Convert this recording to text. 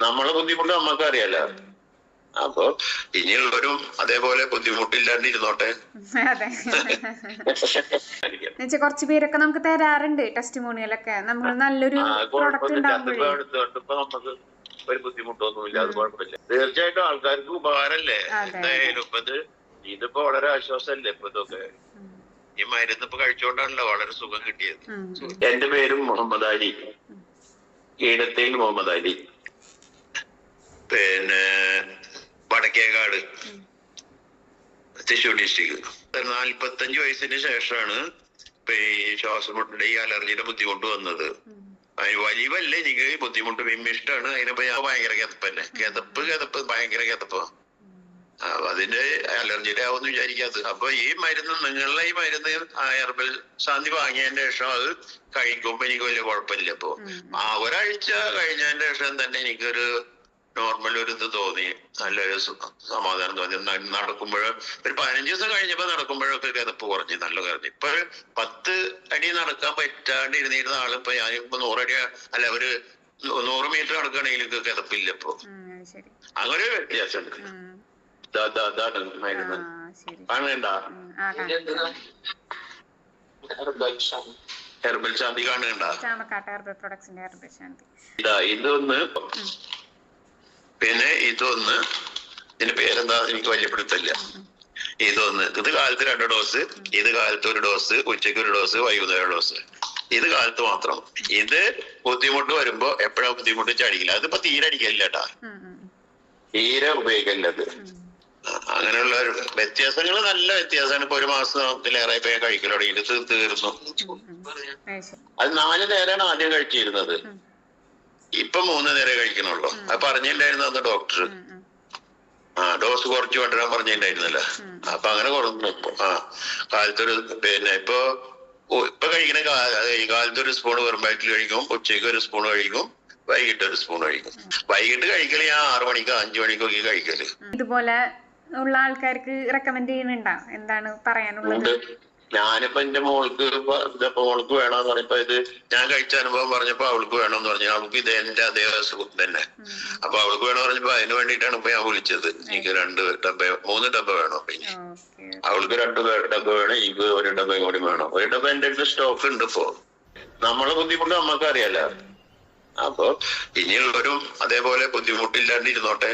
നമ്മളെ ബുദ്ധിമുട്ട് നമ്മക്ക് അറിയാലോ. അപ്പൊ ഇനിയുള്ളവരും അതേപോലെ ബുദ്ധിമുട്ടില്ലാണ്ട് ഇരുന്നോട്ടെ. അതെ. കുറച്ചു പേരൊക്കെ നമുക്ക് തരാറുണ്ട് ടെസ്റ്റിമോണിയലൊക്കെ. നമ്മൾ നല്ലൊരു പ്രോഡക്റ്റ് ഉണ്ടാകുമ്പോഴേ നമുക്ക് ഒരു ബുദ്ധിമുട്ടൊന്നുമില്ല. അത് കുഴപ്പമില്ല. തീർച്ചയായിട്ടും ആൾക്കാർക്ക് ഉപകാരല്ലേ. എന്തായാലും ഇതിപ്പോ വളരെ ആശ്വാസമല്ലേ ഇപ്പൊ ഇതൊക്കെ. ഈ മരുന്ന് ഇപ്പൊ കഴിച്ചുകൊണ്ടാണല്ലോ വളരെ സുഖം കിട്ടിയത്. എന്റെ പേരും മുഹമ്മദ് അലി, ഈടത്തേൽ മുഹമ്മദ് അലി, പിന്നെ വടക്കേകാട്, തൃശ്ശൂർ ഡിസ്ട്രിക്ട്. 45 വയസ്സിന് ശേഷമാണ് ഇപ്പൊ ഈ ശ്വാസമുട്ടിന്റെ ഈ അലർജിയുടെ ബുദ്ധിമുട്ട് വന്നത്. വലിവല്ലേ എനിക്ക് ബുദ്ധിമുട്ട് വിമ്മിഷ്ടാണ്. അതിനിപ്പോ ഞാൻ ഭയങ്കര കിതപ്പന്നെ, കിതപ്പ് ഭയങ്കര കിതപ്പ്. അതിന്റെ അലർജിയുടെ ആവുമെന്ന് വിചാരിക്കാത്തത്. അപ്പൊ ഈ മരുന്ന്, നിങ്ങളുടെ ഈ മരുന്ന് ഹെർബൽ ശാന്തി വാങ്ങിയതിന്റെ ശേഷം അത് കഴിക്കുമ്പോ എനിക്ക് വലിയ കുഴപ്പമില്ല. ഇപ്പൊ ഒരാഴ്ച കഴിഞ്ഞതിന്റെ ശേഷം തന്നെ എനിക്കൊരു നോർമൽ ഒരു ഇത് തോന്നി, നല്ലൊരു സമാധാനം തോന്നി. നടക്കുമ്പോഴോ ഒരു 15 ദിവസം കഴിഞ്ഞപ്പോ നടക്കുമ്പോഴൊക്കെ കിതപ്പ് കുറഞ്ഞു, നല്ല കുറഞ്ഞു. ഇപ്പൊ 10 അടി നടക്കാൻ പറ്റാണ്ട് ഇരുന്നിരുന്ന ആള് ഇപ്പൊ ഞാനിപ്പോ 100 അടി അല്ല ഒരു 100 മീറ്റർ നടക്കുകയാണെങ്കിൽ കിതപ്പില്ല ഇപ്പൊ. അങ്ങനെ ഒരു വ്യത്യാസമുണ്ട്. മരുന്ന് കാണണ്ട, ഹെർബൽ ശാന്തി കാണണ്ട. ഇതൊന്ന്, പിന്നെ ഇതൊന്ന്, ഇതിന്റെ പേരെന്താ എനിക്ക് വലിയ പിടുത്തല്ല. ഇതൊന്ന്, ഇത് കാലത്ത് 2 ഡോസ്, ഇത് കാലത്ത് 1 ഡോസ്, ഉച്ചയ്ക്ക് 1 ഡോസ്, വൈകുന്നേരം 1 ഡോസ്. ഇത് കാലത്ത് മാത്രം. ഇത് ബുദ്ധിമുട്ട് വരുമ്പോ എപ്പോഴാ ബുദ്ധിമുട്ട് ചടിക്കില്ല. അതിപ്പോ തീരെ അടിക്കില്ല കേട്ടാ, തീരെ ഉപയോഗിക്കല്ലത്. അങ്ങനെയുള്ള വ്യത്യാസങ്ങൾ നല്ല വ്യത്യാസമാണ്. ഇപ്പൊ 1 മാസത്തിലേറെ ഇപ്പൊ കഴിക്കൽ തുടങ്ങിയിട്ട് തീർന്നു. അത് 4 നേരമാണ് ആദ്യം കഴിച്ചിരുന്നത്. ഇപ്പൊ 3 നേരം കഴിക്കണുള്ളൂ. അത് പറഞ്ഞിട്ടുണ്ടായിരുന്നു അന്ന് ഡോക്ടർ. ഡോസ് കുറച്ച് കൊണ്ടുവരാൻ പറഞ്ഞിട്ടുണ്ടായിരുന്നല്ലോ. അപ്പൊ അങ്ങനെ കുറഞ്ഞു. കാലത്തൊരു, പിന്നെ ഇപ്പൊ കഴിക്കണ കാലത്ത് 1 സ്പൂൺ വെറും വയറ്റിൽ കഴിക്കും, ഉച്ചയ്ക്ക് 1 സ്പൂൺ കഴിക്കും, വൈകിട്ട് 1 സ്പൂൺ കഴിക്കും. വൈകിട്ട് കഴിക്കല് ഞാൻ 6 മണിക്കോ 5 മണിക്കൊക്കെ കഴിക്കല്. ഇതുപോലെ ഉള്ള ആൾക്കാർക്ക് റെക്കമെൻഡ് ചെയ്യുന്നുണ്ടോ? എന്താണ് പറയാനുള്ളത്? ഞാനിപ്പോ എന്റെ മോൾക്ക് വേണമെന്ന് പറഞ്ഞപ്പോ, ഇത് ഞാൻ കഴിച്ച അനുഭവം പറഞ്ഞപ്പോ അവൾക്ക് വേണമെന്ന് പറഞ്ഞു. അവൾക്ക് ഇത് എന്റെ അതേ അസുഖം തന്നെ. അപ്പൊ അവൾക്ക് വേണമെന്ന് പറഞ്ഞപ്പോ അതിന് വേണ്ടിയിട്ടാണ് ഇപ്പൊ ഞാൻ വിളിച്ചത്. എനിക്ക് 3 ഡബ്ബ വേണം. അപ്പൊ ഇനി അവൾക്ക് 2 ഡബ്ബ വേണം, എനിക്ക് 1 ഡബ്ബയും കൂടി വേണം. 1 ഡബ്ബ എന്റെ അടുത്ത് സ്റ്റോക്ക് ഉണ്ട്. ഇപ്പൊ നമ്മളെ ബുദ്ധിമുട്ട് നമ്മക്ക് അറിയാലോ. അപ്പൊ ഇനിയുള്ളവരും അതേപോലെ ബുദ്ധിമുട്ടില്ലാണ്ട് ഇരുന്നോട്ടെ.